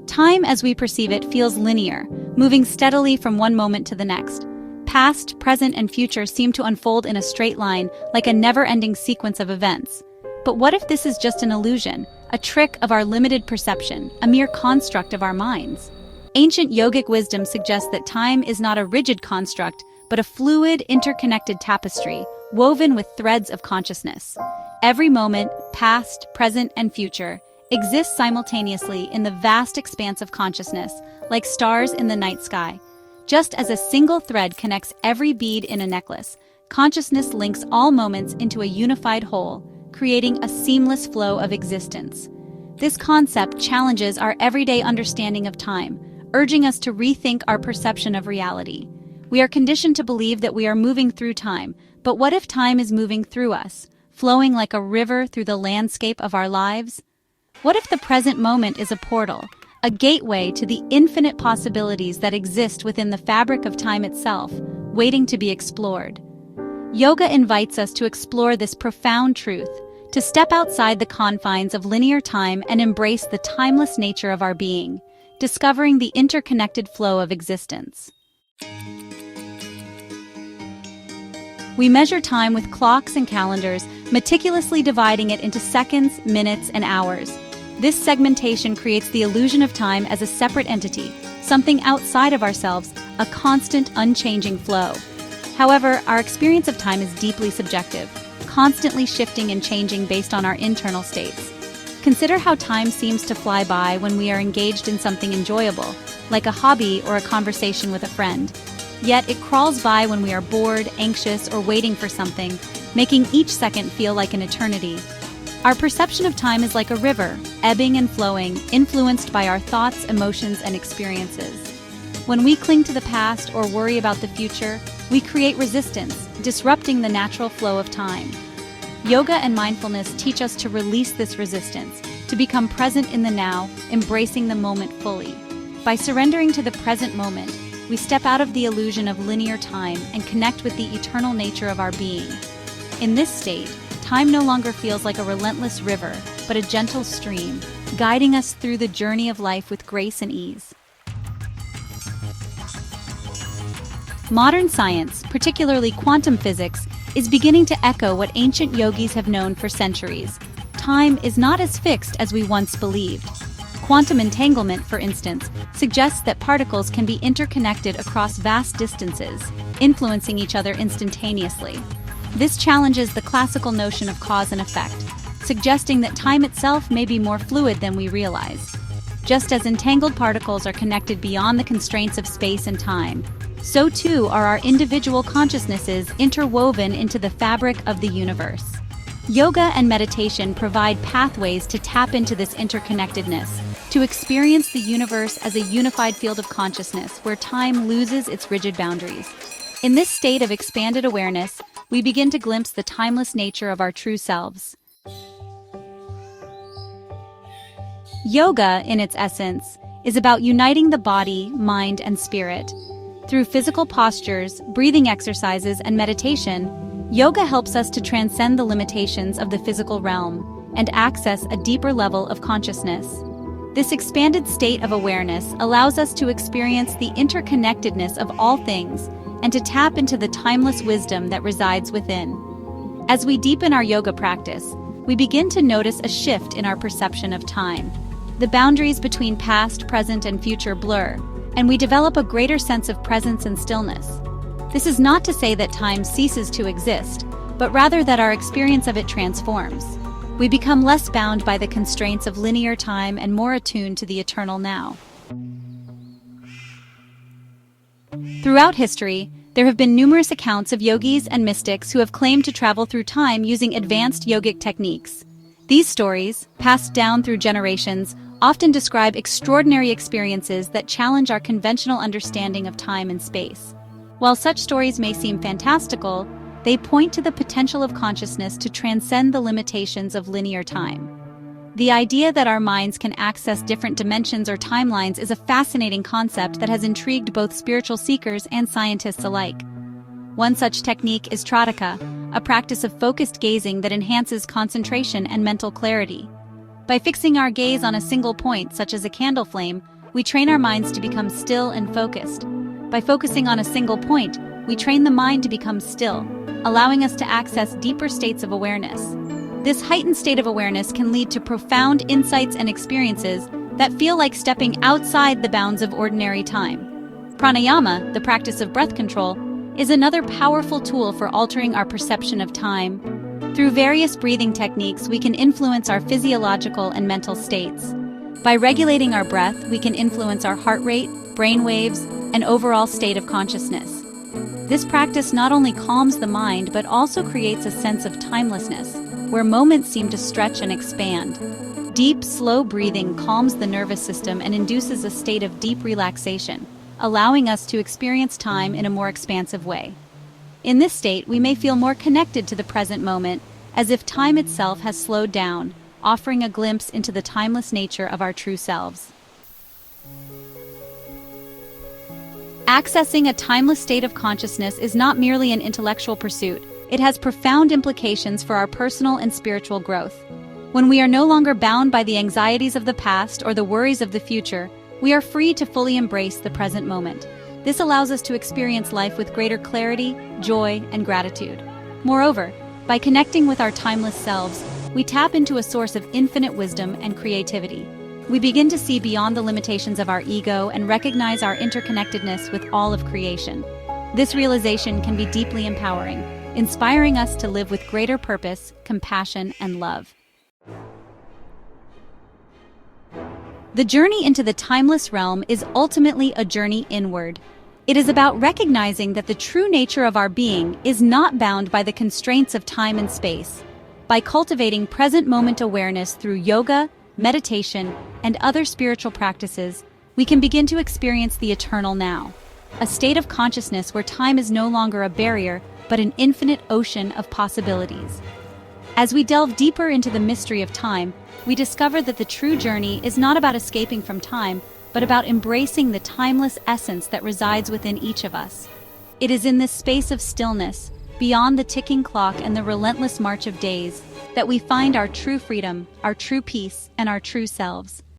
Time as we perceive it feels linear, moving steadily from one moment to the next. Past, present, and future seem to unfold in a straight line, like a never-ending sequence of events. But what if this is just an illusion, a trick of our limited perception, a mere construct of our minds? Ancient yogic wisdom suggests that time is not a rigid construct, but a fluid, interconnected tapestry, woven with threads of consciousness. Every moment, past, present, and future, exists simultaneously in the vast expanse of consciousness, like stars in the night sky. Just as a single thread connects every bead in a necklace, consciousness links all moments into a unified whole, creating a seamless flow of existence. This concept challenges our everyday understanding of time, urging us to rethink our perception of reality. We are conditioned to believe that we are moving through time, but what if time is moving through us, flowing like a river through the landscape of our lives? What if the present moment is a portal, a gateway to the infinite possibilities that exist within the fabric of time itself, waiting to be explored? Yoga invites us to explore this profound truth, to step outside the confines of linear time and embrace the timeless nature of our being, discovering the interconnected flow of existence. We measure time with clocks and calendars, meticulously dividing it into seconds, minutes, and hours. This segmentation creates the illusion of time as a separate entity, something outside of ourselves, a constant, unchanging flow. However, our experience of time is deeply subjective, constantly shifting and changing based on our internal states. Consider how time seems to fly by when we are engaged in something enjoyable, like a hobby or a conversation with a friend. Yet it crawls by when we are bored, anxious, or waiting for something, making each second feel like an eternity. Our perception of time is like a river, ebbing and flowing, influenced by our thoughts, emotions, and experiences. When we cling to the past or worry about the future, we create resistance, disrupting the natural flow of time. Yoga and mindfulness teach us to release this resistance, to become present in the now, embracing the moment fully. By surrendering to the present moment, we step out of the illusion of linear time and connect with the eternal nature of our being. In this state, time no longer feels like a relentless river, but a gentle stream, guiding us through the journey of life with grace and ease. Modern science, particularly quantum physics, is beginning to echo what ancient yogis have known for centuries. Time is not as fixed as we once believed. Quantum entanglement, for instance, suggests that particles can be interconnected across vast distances, influencing each other instantaneously. This challenges the classical notion of cause and effect, suggesting that time itself may be more fluid than we realize. Just as entangled particles are connected beyond the constraints of space and time, so too are our individual consciousnesses interwoven into the fabric of the universe. Yoga and meditation provide pathways to tap into this interconnectedness, to experience the universe as a unified field of consciousness where time loses its rigid boundaries. In this state of expanded awareness, we begin to glimpse the timeless nature of our true selves. Yoga, in its essence, is about uniting the body, mind, and spirit. Through physical postures, breathing exercises, and meditation, yoga helps us to transcend the limitations of the physical realm and access a deeper level of consciousness. This expanded state of awareness allows us to experience the interconnectedness of all things and to tap into the timeless wisdom that resides within. As we deepen our yoga practice, we begin to notice a shift in our perception of time. The boundaries between past, present, and future blur, and we develop a greater sense of presence and stillness. This is not to say that time ceases to exist, but rather that our experience of it transforms. We become less bound by the constraints of linear time and more attuned to the eternal now. Throughout history, there have been numerous accounts of yogis and mystics who have claimed to travel through time using advanced yogic techniques. These stories, passed down through generations, often describe extraordinary experiences that challenge our conventional understanding of time and space. While such stories may seem fantastical, they point to the potential of consciousness to transcend the limitations of linear time. The idea that our minds can access different dimensions or timelines is a fascinating concept that has intrigued both spiritual seekers and scientists alike. One such technique is trataka, a practice of focused gazing that enhances concentration and mental clarity. By fixing our gaze on a single point, such as a candle flame, we train our minds to become still and focused. By focusing on a single point, we train the mind to become still, allowing us to access deeper states of awareness. This heightened state of awareness can lead to profound insights and experiences that feel like stepping outside the bounds of ordinary time. Pranayama, the practice of breath control, is another powerful tool for altering our perception of time. Through various breathing techniques, we can influence our physiological and mental states. By regulating our breath, we can influence our heart rate, brain waves, and overall state of consciousness. This practice not only calms the mind, but also creates a sense of timelessness, where moments seem to stretch and expand. Deep, slow breathing calms the nervous system and induces a state of deep relaxation, allowing us to experience time in a more expansive way. In this state, we may feel more connected to the present moment, as if time itself has slowed down, offering a glimpse into the timeless nature of our true selves. Accessing a timeless state of consciousness is not merely an intellectual pursuit. It has profound implications for our personal and spiritual growth. When we are no longer bound by the anxieties of the past or the worries of the future, we are free to fully embrace the present moment. This allows us to experience life with greater clarity, joy, and gratitude. Moreover, by connecting with our timeless selves, we tap into a source of infinite wisdom and creativity. We begin to see beyond the limitations of our ego and recognize our interconnectedness with all of creation. This realization can be deeply empowering, inspiring us to live with greater purpose, compassion, and love. The journey into the timeless realm is ultimately a journey inward. It is about recognizing that the true nature of our being is not bound by the constraints of time and space. By cultivating present moment awareness through yoga, meditation, and other spiritual practices, we can begin to experience the eternal now, a state of consciousness where time is no longer a barrier, but an infinite ocean of possibilities. As we delve deeper into the mystery of time, we discover that the true journey is not about escaping from time, but about embracing the timeless essence that resides within each of us. It is in this space of stillness, beyond the ticking clock and the relentless march of days, that we find our true freedom, our true peace, and our true selves.